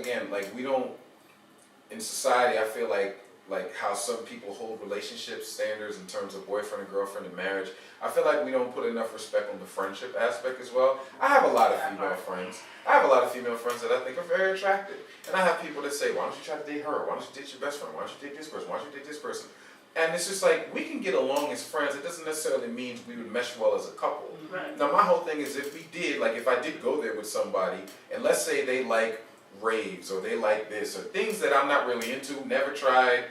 again, like we don't, in society, I feel like how some people hold relationship standards in terms of boyfriend and girlfriend and marriage, I feel like we don't put enough respect on the friendship aspect as well. I have a lot of female friends. I have a lot of female friends that I think are very attractive. And I have people that say, why don't you try to date her? Why don't you date your best friend? Why don't you date this person? Why don't you date this person? And it's just like, we can get along as friends. It doesn't necessarily mean we would mesh well as a couple. Right. Now, my whole thing is if we did, like if I did go there with somebody, and let's say they like raves or they like this or things that I'm not really into, never tried,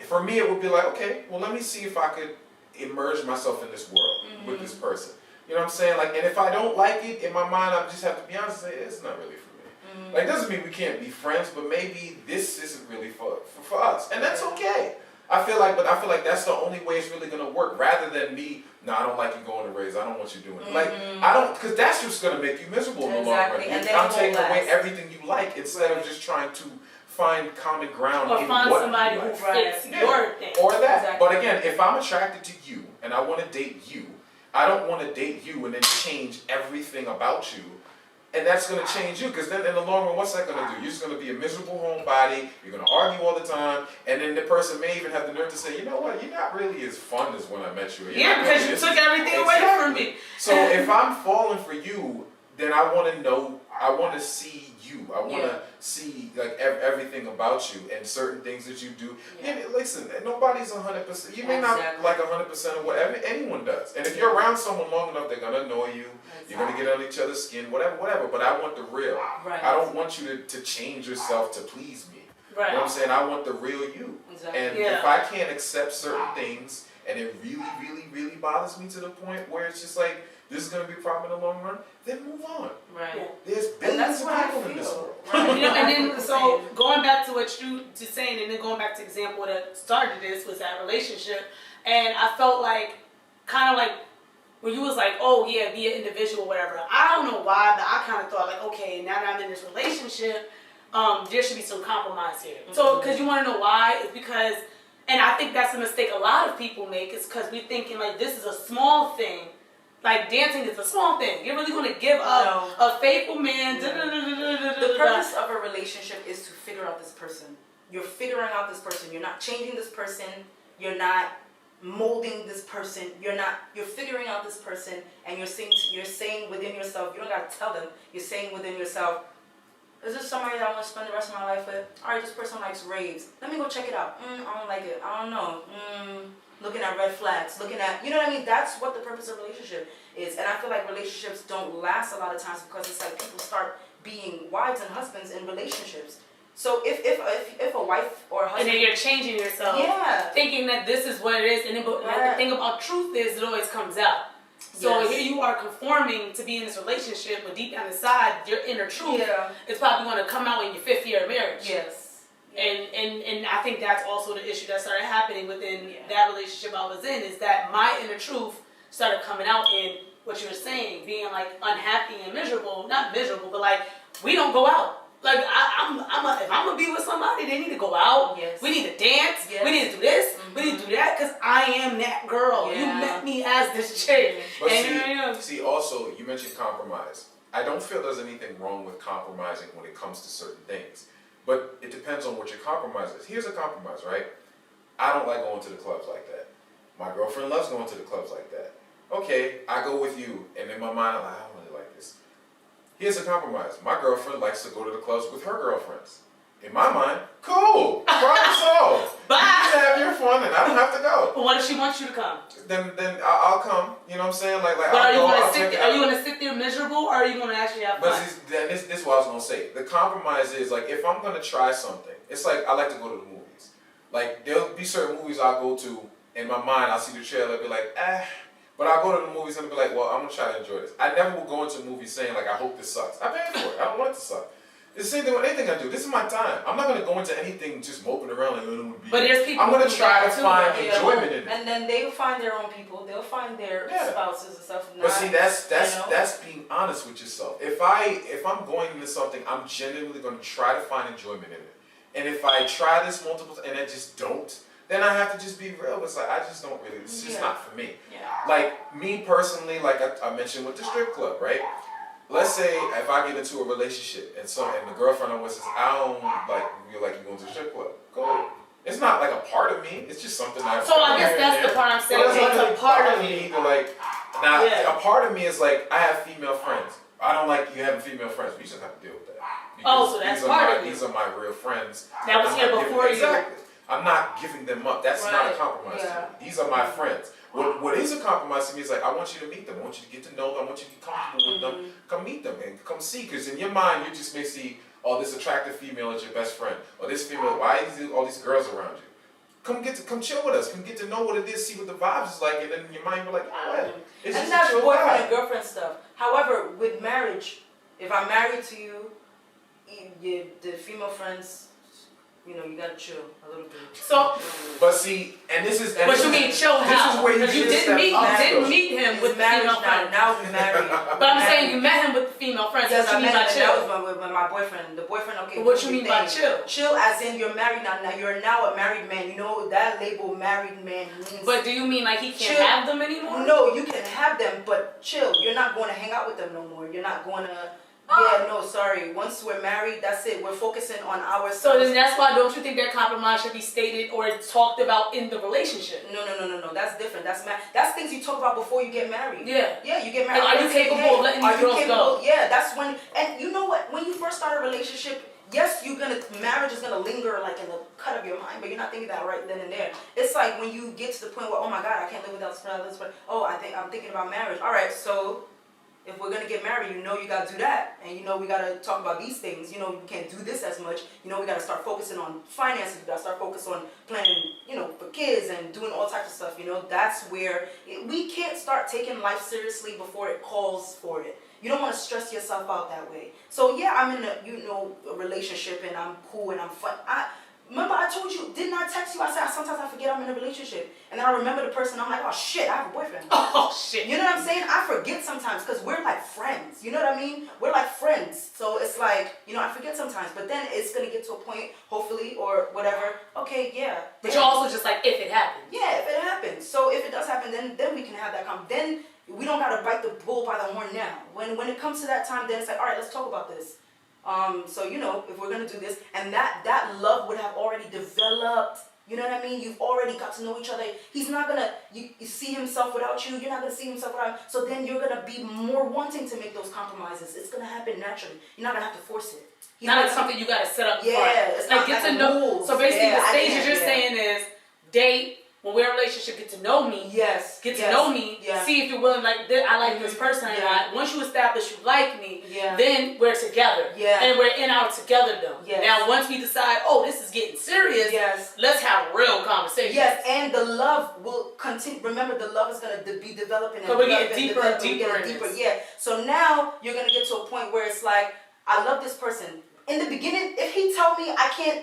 for me it would be like, okay, well let me see if I could immerse myself in this world with this person. You know what I'm saying? Like, and if I don't like it, in my mind I just have to be honest and say, it's not really for me. Like, doesn't mean we can't be friends, but maybe this isn't really for us. And that's okay. I feel like that's the only way it's really gonna work. Rather than me, no, I don't like you going to raves. I don't want you doing it. Like, I don't, because that's just gonna make you miserable in the long run. I'm taking away everything you like instead of just trying to find common ground or in find what somebody you who like. fits your thing. Or that. But again, if I'm attracted to you and I want to date you, I don't want to date you and then change everything about you. And that's going to change you, because then in the long run, what's that going to do? You're just going to be a miserable homebody, you're going to argue all the time, and then the person may even have the nerve to say, you know what, you're not really as fun as when I met you. Yeah, because you took everything away from me. So if I'm falling for you, then I want to know, I want to see you. I want to see like everything about you and certain things that you do. Yeah. Listen, nobody's 100%. You may not like 100% of whatever anyone does. And if you're around someone long enough, they're gonna annoy you. You're gonna get on each other's skin, whatever. But I want the real. Right. I don't want you to change yourself to please me. Right. You know what I'm saying? I want the real you. Exactly. And if I can't accept certain things, and it really bothers me to the point where it's just like, this is going to be a problem in the long run, then move on. Right. There's billions of people in this world. Right. You know, and then, so going back to what you just saying, and then going back to the example that started this was that relationship, and I felt like, kind of like, when you was like, oh yeah, be an individual, whatever. I don't know why, but I kind of thought like, okay, now that I'm in this relationship, there should be some compromise here. So, because you want to know why? It's because, and I think that's a mistake a lot of people make, is because we're thinking like, this is a small thing. Like, dancing is a small thing. You're really going to give up a faithful man. The purpose of a relationship is to figure out this person. You're figuring out this person. You're not changing this person. You're not molding this person. You're figuring out this person, and you're saying within yourself, you don't got to tell them, you're saying within yourself, is this somebody that I want to spend the rest of my life with? All right, this person likes raves. Let me go check it out. I don't like it. I don't know. Looking at red flags, looking at, you know what I mean? That's what the purpose of a relationship is. And I feel like relationships don't last a lot of times because it's like people start being wives and husbands in relationships. So if a wife or a husband... And then you're changing yourself. Yeah. Thinking that this is what it is. And then but the thing about truth is it always comes out. So here you are conforming to be in this relationship, but deep down inside, your inner truth is probably going to come out in your 5th year of marriage. Yes. And I think that's also the issue that started happening within that relationship I was in, is that my inner truth started coming out in what you were saying, being like unhappy and miserable. Not miserable, but like, we don't go out. Like, if I'm going to be with somebody, they need to go out. Yes. We need to dance. Yes. We need to do this. We need to do that, because I am that girl. You met me as this chick. But see, also, you mentioned compromise. I don't feel there's anything wrong with compromising when it comes to certain things. But it depends on what your compromise is. Here's a compromise, right? I don't like going to the clubs like that. My girlfriend loves going to the clubs like that. Okay, I go with you, and in my mind, I'm like, I don't really like this. Here's a compromise. My girlfriend likes to go to the clubs with her girlfriends. In my mind, cool, problem solved. Bye. You can have your fun, and I don't have to go. But what if she wants you to come? Then I'll come. You know what I'm saying? Like but are you going to sit there miserable, or are you going to actually have fun? But this is what I was going to say. The compromise is, like, if I'm going to try something, it's like I like to go to the movies. Like, there'll be certain movies I'll go to, in my mind, I'll see the trailer and be like, But I'll go to the movies and be like, well, I'm going to try to enjoy this. I never will go into movies saying, like, I hope this sucks. I paid for it. I don't want it to suck. It's the same thing with anything I do. This is my time. I'm not going to go into anything just moping around like, but there's people I'm going to try to find enjoyment in it. And then they'll find their own people. They'll find their spouses and stuff. But see, that's being honest with yourself. If I'm going into something, I'm genuinely going to try to find enjoyment in it. And if I try this multiple times and I just don't, then I have to just be real. It's like, I just don't really, it's just not for me. Yeah. Like, me personally, like I mentioned with the strip club, right? let's say if I get into a relationship and the girlfriend I'm with says, I don't like, you're going to the strip club. Go ahead. It's not like a part of me. It's just something that. So I guess that's the part I'm saying. Well, It's a part of me. me. To like, now a part of me is like, I have female friends. I don't like you having female friends. We just have to deal with that. Oh, so that's part of you. These are my real friends. That was here before you. Exactly. I'm not giving them up. That's not a compromise to me. These are my friends. What is a compromise to me is like, I want you to meet them. I want you to get to know them. I want you to be comfortable with them. Come meet them and come see. Because in your mind, you just may see, oh, this attractive female is your best friend. Or this female, why is all these girls around you? Come chill with us. Come get to know what it is, see what the vibes is like. And then in your mind, you're like, oh, what? It's and just that's a chill boyfriend vibe. and girlfriend stuff. However, with marriage, if I'm married to you, the female friends, you gotta chill a little bit. So, but see, and this is. what you mean chill how? This is where Because you didn't meet him with the female friends. Now we're married. But I'm saying you met him with the female friends. Yes, What you I mean by met him. chill? That was my boyfriend. The boyfriend, okay. But what you mean by chill? Chill as in you're married now. Now you're now a married man. You know that label married man means. But do you mean like he can't chill. have them anymore? No, you can have them, but chill. You're not going to hang out with them no more. You're not going to. Yeah, no, sorry. Once we're married, that's it. We're focusing on ourselves. So then that's why don't you think that compromise should be stated or talked about in the relationship? No. That's different. That's things you talk about before you get married. Yeah. Yeah, you get married. Like, are you capable of letting these girls go? Yeah, that's when. And you know what? When you first start a relationship, yes, marriage is gonna linger like in the cut of your mind, but you're not thinking that right then and there. It's like when you get to the point where, oh my God, I can't live without this friend. Oh, I'm thinking about marriage. All right, so. If we're gonna get married, you gotta do that, and we gotta talk about these things. We can't do this as much. We gotta start focusing on finances. We gotta start focusing on planning, for kids and doing all types of stuff. That's where we can't start taking life seriously before it calls for it. You don't want to stress yourself out that way. So yeah, I'm in a relationship and I'm cool and I'm fun. Remember I told you, didn't I text you? I said sometimes I forget I'm in a relationship. And then I remember the person, I'm like, oh shit, I have a boyfriend. Oh shit. You know what I'm saying? I forget sometimes because we're like friends. You know what I mean? We're like friends. So it's like, I forget sometimes. But then it's going to get to a point, hopefully, or whatever. Okay, yeah. But you're also just like, if it happens. Yeah, if it happens. So if it does happen, then we can have that then we don't got to bite the bull by the horn now. When it comes to that time, then it's like, all right, let's talk about this. So if we're gonna do this, and that love would have already developed. You know what I mean? You've already got to know each other. He's not gonna you see himself without you. You're not gonna see himself without him. So then you're gonna be more wanting to make those compromises. It's gonna happen naturally. You're not gonna have to force it. Not like something you gotta set up. Yeah, it's like not get like to know. rules. So basically, Yeah, the stages you're saying is date. When we're in a relationship, get to know me. Yes. Get to know me. Yeah. See if you're willing. Like I like this person or not. Once you establish you like me, then we're together. Yeah. And we're in our togetherdom. Yes. Now, once we decide, oh, this is getting serious. Yes. Let's have real conversations. Yes, and the love will continue. Remember, the love is gonna be developing. So we're getting deeper and deeper. Yeah. So now you're gonna get to a point where it's like, I love this person. In the beginning, if he tell me I can't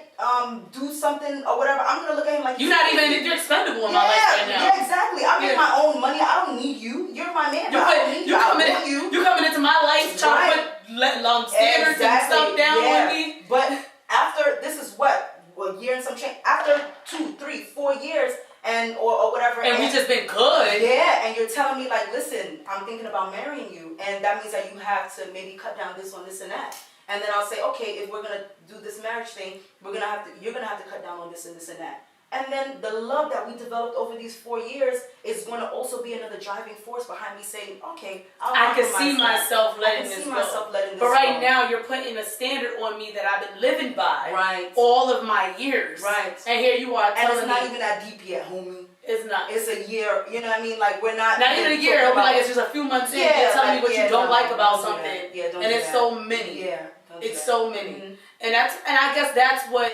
do something or whatever, I'm gonna look at him like you're expendable in my life right now. Yeah, exactly. I make my own money. I don't need you. You're my man. You coming into my life trying to put standards and stuff down on me. But after this is what a year and some change. After 2, 3, 4 years. And or whatever, and we just been good. Yeah, and you're telling me like, listen, I'm thinking about marrying you, and that means that you have to maybe cut down this on this and that. And then I'll say, okay, if we're gonna do this marriage thing, you're gonna have to cut down on this and this and that. And then the love that we developed over these 4 years is going to also be another driving force behind me saying, okay, I can see myself letting this go. But right now, you're putting a standard on me that I've been living by all of my years. Right. And here you are telling me. And it's not even that deep yet, homie. It's not. It's a year. You know what I mean? Like, we're not. Not even a year. It'll be like it's just a few months in. You're telling me what you don't like about something. Yeah, don't and do it's that. so many. Yeah. It's so many. Mm-hmm. And I guess that's what.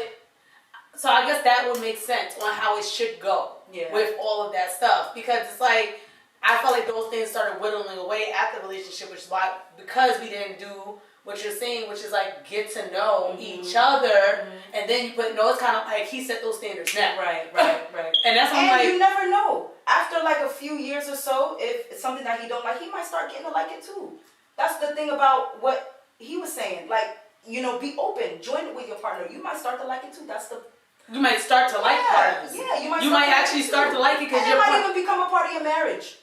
So I guess that would make sense on how it should go with all of that stuff. Because it's like, I felt like those things started whittling away at the relationship, which is why, because we didn't do what you're saying, which is like get to know each other, and then you put, it's kind of like he set those standards now. Right. And that's when I'm like, you never know. After like a few years or so, if it's something that he don't like, he might start getting to like it too. That's the thing about what he was saying. Like, be open, join it with your partner. You might start to like it too. You might start to like partners. Yeah, you might actually start to like it because it might even become a part of your marriage.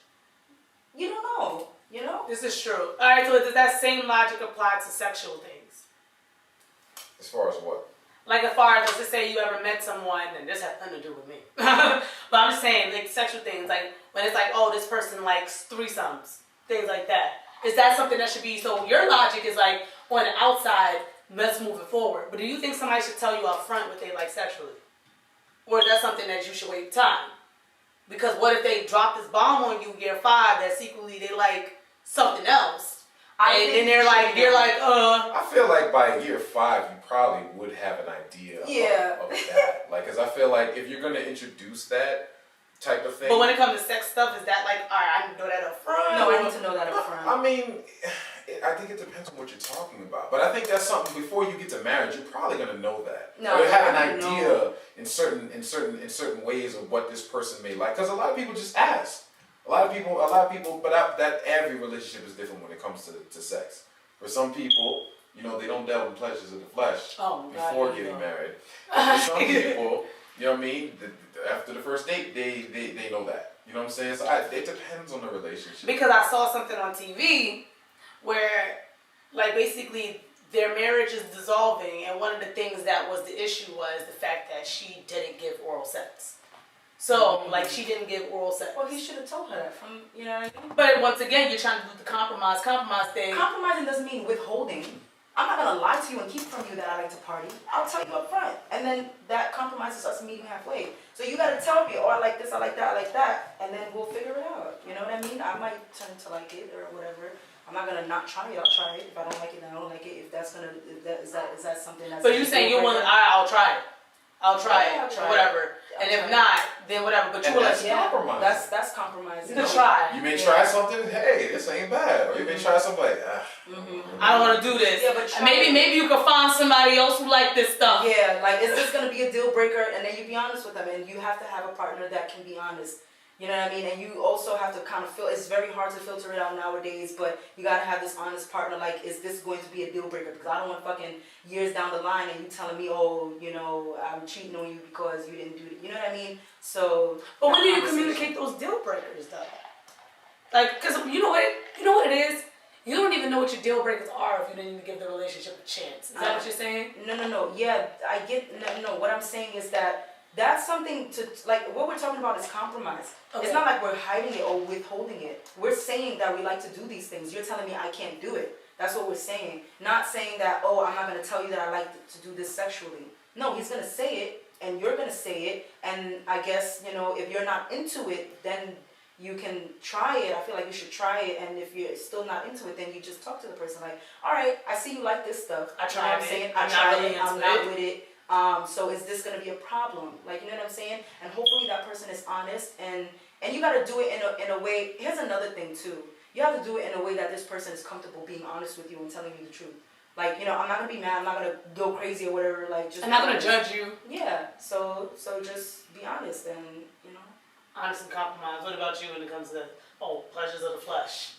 You don't know. You know? This is true. All right, so does that same logic apply to sexual things? As far as what? Like as far as, let's just say you ever met someone, and this has nothing to do with me. But I'm just saying, like sexual things, like when it's like, oh, this person likes threesomes, things like that. Is that something that should be, so your logic is like, on the outside, let's move it forward. But do you think somebody should tell you up front what they like sexually? Or is that something that you should wait time? Because what if they drop this bomb on you year 5 that secretly they like something else? And then they're like, I feel like by year 5, you probably would have an idea of that. Like, because I feel like if you're going to introduce that type of thing. But when it comes to sex stuff, is that like, all right, I need to know that up front? No, I need to know that up front. I mean, I think it depends on what you're talking about. But I think that's something before you get to marriage, you're probably going to know that. No, or you have an I idea know. in certain ways of what this person may like. Because a lot of people just ask. A lot of people, but that every relationship is different when it comes to sex. For some people, they don't delve in pleasures of the flesh before getting married. And for some people, you know what I mean? After the first date, they know that. You know what I'm saying? So it depends on the relationship. Because I saw something on TV where, like, basically their marriage is dissolving, and one of the things that was the issue was the fact that she didn't give oral sex. So, like, she didn't give oral sex. Well, he should have told her that from, you know what I mean? But once again, you're trying to do the compromise thing. Compromising doesn't mean withholding. I'm not gonna lie to you and keep from you that I like to party. I'll tell you up front. And then that compromises us meeting halfway. So you gotta tell me, oh, I like this, I like that, I like that. And then we'll figure it out. You know what I mean? I might turn to like it or whatever. I'm not gonna not try it. I'll try it. If I don't like it, then I don't like it. If that's gonna, is that something that's. But you saying you want, I'll try it. I'll try it, or whatever. And if not, then whatever. But you will that's like, compromise. That's compromising. You can try. You may try something, hey, this ain't bad. Or you may try something like, I don't want to do this. Yeah, but maybe you can find somebody else who like this stuff. Yeah, like, is this gonna be a deal breaker? And then you be honest with them, and you have to have a partner that can be honest. You know what I mean? And you also have to kind of it's very hard to filter it out nowadays, but you gotta have this honest partner. Like, is this going to be a deal breaker? Because I don't want fucking years down the line and you telling me, oh, I'm cheating on you because you didn't do it. You know what I mean? So. But when do you communicate those deal breakers, though? Like, because you know what it is? You don't even know what your deal breakers are if you didn't even give the relationship a chance. Is that what you're saying? No. Yeah, I get. No. What I'm saying is that that's something to, like, what we're talking about is compromise. Okay. It's not like we're hiding it or withholding it. We're saying that we like to do these things. You're telling me I can't do it. That's what we're saying. Not saying that, oh, I'm not going to tell you that I like to do this sexually. No, he's going to say it, and you're going to say it, and I guess, if you're not into it, then you can try it. I feel like you should try it, and if you're still not into it, then you just talk to the person like, all right, I see you like this stuff. I tried it. I tried it. I'm not with with it. So is this gonna be a problem? Like, you know what I'm saying? And hopefully that person is honest, and you gotta do it in a way. Here's another thing too. You have to do it in a way that this person is comfortable being honest with you and telling you the truth. Like, I'm not gonna be mad. I'm not gonna go crazy or whatever. Like, just. I'm not gonna judge you. Yeah. So just be honest and Honest and compromise. What about you when it comes to pleasures of the flesh?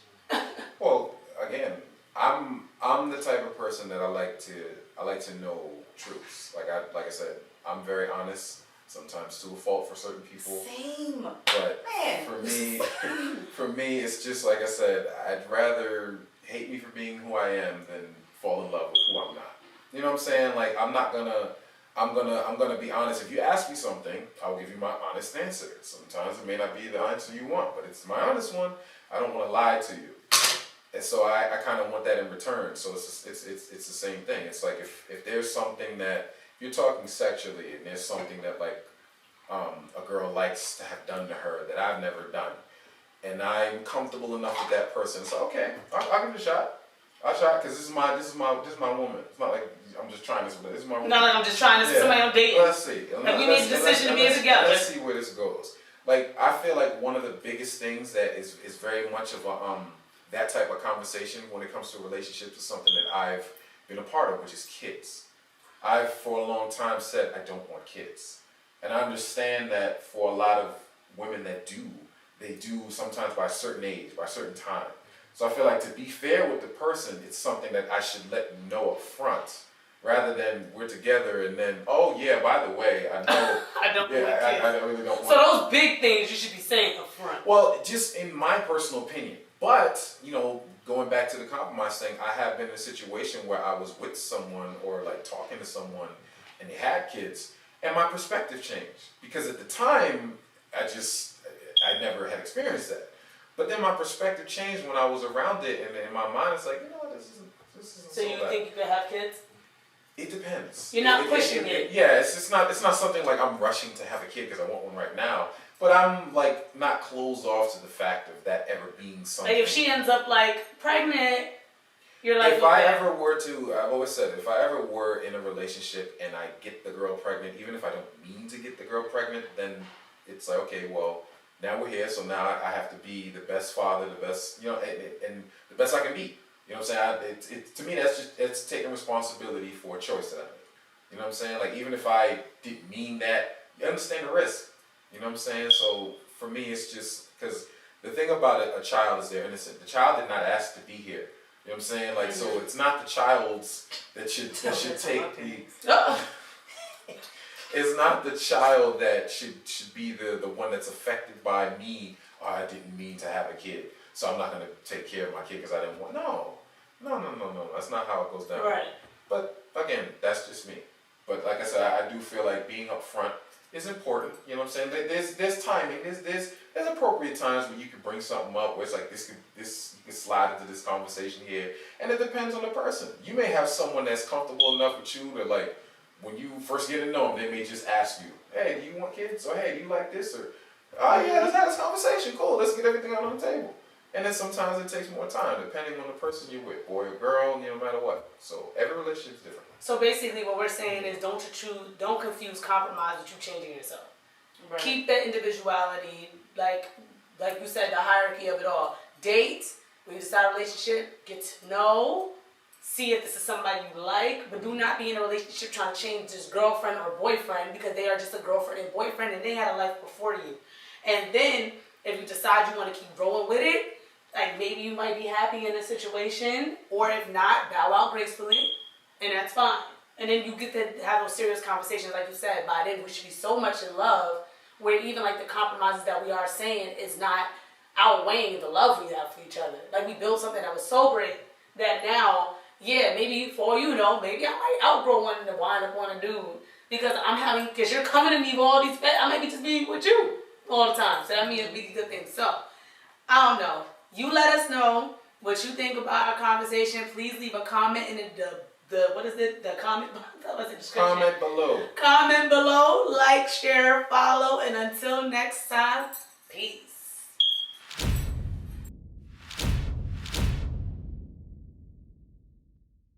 well, again, I'm the type of person that I like to know truths. Like I said, I'm very honest. Sometimes to a fault for certain people. Same. But Man. for me, it's just like I said. I'd rather hate me for being who I am than fall in love with who I'm not. You know what I'm saying? Like, I'm gonna be honest. If you ask me something, I'll give you my honest answer. Sometimes it may not be the answer you want, but it's my honest one. I don't want to lie to you. And so I kind of want that in return. So it's the same thing. It's like if there's something that you're talking sexually, and there's something that like a girl likes to have done to her that I've never done, and I'm comfortable enough with that person, so okay, I'll give it a shot. I'll try because this is my woman. It's not like I'm just trying this with her. This is my woman. Not like I'm just trying this with somebody I'm dating. Let's see. Like, we made the decision to be together. Let's see where this goes. Like, I feel like one of the biggest things that is very much of a that type of conversation when it comes to relationships is something that I've been a part of, which is kids. I've for a long time said I don't want kids, and I understand that for a lot of women that do, they do sometimes by a certain age, by a certain time. So I feel like to be fair with the person, it's something that I should let you know up front, rather than we're together and then, oh yeah, by the way, I know. I don't yeah, want kids. I really don't want. So those big things you should be saying up front. Well, just in my personal opinion, But, going back to the compromise thing, I have been in a situation where I was with someone or like talking to someone and they had kids and my perspective changed. Because at the time, I never had experienced that. But then my perspective changed when I was around it, and in my mind it's like, this isn't So you bad. think you could have kids? It depends. You're not pushing it. Yeah, it's not something like I'm rushing to have a kid because I want one right now. But I'm like not closed off to the fact of that ever being something. Like if she ends up like pregnant, you're like, if I ever were to, I've always said, if I ever were in a relationship and I get the girl pregnant, even if I don't mean to get the girl pregnant, then it's like, okay, well, now we're here, so now I have to be the best father, the best, and the best I can be. You know what I'm saying? To me, it's taking responsibility for a choice that I made. You know what I'm saying? Like, even if I didn't mean that, you understand the risk. You know what I'm saying? So, for me, it's just, because the thing about a child is they're innocent. The child did not ask to be here. You know what I'm saying? Like, so it's not the child's that should take the... It's not the child that should be the one that's affected by me. Oh, I didn't mean to have a kid, so I'm not going to take care of my kid because I didn't want... No. That's not how it goes down. right. But again, that's just me. But like I said, I do feel like being upfront is important. You know what I'm saying? There's timing. There's appropriate times where you can bring something up where it's like you can slide into this conversation here, and it depends on the person. You may have someone that's comfortable enough with you to like, when you first get to know them, they may just ask you, "Hey, do you want kids?" Or "Hey, do you like this?" Or "Oh yeah, let's have this conversation. Cool, let's get everything out on the table." And then sometimes it takes more time, depending on the person you're with, boy or girl, no matter what. So every relationship is different. So basically, what we're saying is don't confuse compromise with you changing yourself. Right. Keep that individuality, like you said, the hierarchy of it all. Date, when you start a relationship, get to know, see if this is somebody you like, but do not be in a relationship trying to change this girlfriend or boyfriend because they are just a girlfriend and boyfriend and they had a life before you. And then, if you decide you want to keep rolling with it, like maybe you might be happy in a situation, or if not, bow out gracefully, and that's fine. And then you get to have those serious conversations, like you said. By then, we should be so much in love, where even like the compromises that we are saying is not outweighing the love we have for each other. Like we built something that was so great that now, yeah, maybe for all you know, maybe I might outgrow wanting to wind up on a dude because you're coming to me with all these. I might be just being with you all the time, so that means it'd be a good thing. So I don't know. You let us know what you think about our conversation. Please leave a comment in the what is it? The comment description. Comment below. Comment below, like, share, follow, and until next time, peace.